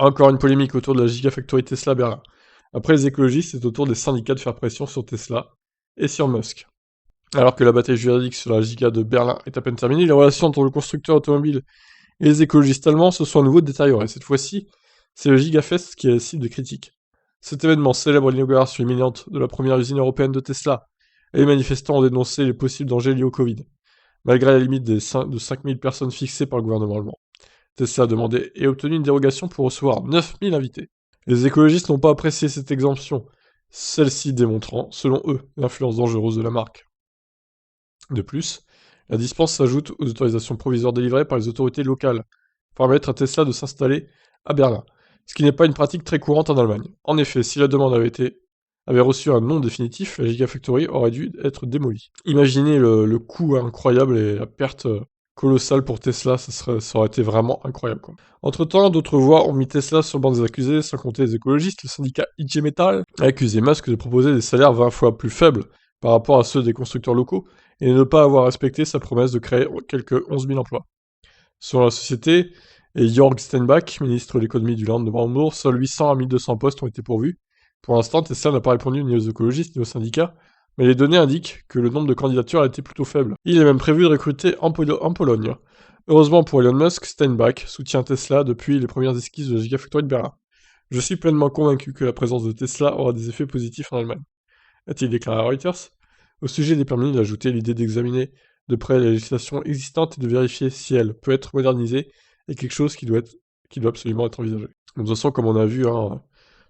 Encore une polémique autour de la Gigafactory Tesla à Berlin. Après les écologistes, c'est au tour des syndicats de faire pression sur Tesla et sur Musk. Alors que la bataille juridique sur la Giga de Berlin est à peine terminée, les relations entre le constructeur automobile et les écologistes allemands se sont à nouveau détériorées. Cette fois-ci, c'est le Gigafest qui est la cible de critiques. Cet événement célèbre l'inauguration imminente de la première usine européenne de Tesla, et les manifestants ont dénoncé les possibles dangers liés au Covid, malgré la limite de 5000 personnes fixée par le gouvernement allemand. Tesla a demandé et obtenu une dérogation pour recevoir 9000 invités. Les écologistes n'ont pas apprécié cette exemption, celle-ci démontrant, selon eux, l'influence dangereuse de la marque. De plus, la dispense s'ajoute aux autorisations provisoires délivrées par les autorités locales, pour permettre à Tesla de s'installer à Berlin, ce qui n'est pas une pratique très courante en Allemagne. En effet, si la demande avait reçu un nom définitif, la Gigafactory aurait dû être démolie. Imaginez le coût incroyable et la perte colossale pour Tesla, ça aurait été vraiment incroyable, quoi. Entre-temps, d'autres voix ont mis Tesla sur le banc des accusés, sans compter les écologistes. Le syndicat IG Metall a accusé Musk de proposer des salaires 20 fois plus faibles par rapport à ceux des constructeurs locaux, et de ne pas avoir respecté sa promesse de créer quelques 11 000 emplois. Selon la société, et Jörg Steinbach, ministre de l'économie du Land de Brandebourg, seuls 800 à 1200 postes ont été pourvus. Pour l'instant, Tesla n'a pas répondu ni aux écologistes ni aux syndicats, mais les données indiquent que le nombre de candidatures a été plutôt faible. Il est même prévu de recruter en Pologne. Heureusement pour Elon Musk, Steinbach soutient Tesla depuis les premières esquisses de la Gigafactory de Berlin. Je suis pleinement convaincu que la présence de Tesla aura des effets positifs en Allemagne, a-t-il déclaré à Reuters. Au sujet des permis, il a ajouté l'idée d'examiner de près la législation existante et de vérifier si elle peut être modernisée est quelque chose qui doit absolument être envisagé. De toute façon, comme on a vu, hein,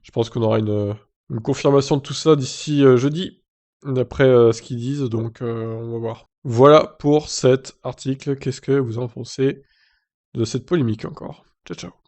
je pense qu'on aura une confirmation de tout ça d'ici jeudi, d'après ce qu'ils disent, donc on va voir. Voilà pour cet article. Qu'est-ce que vous en pensez de cette polémique encore? Ciao, ciao.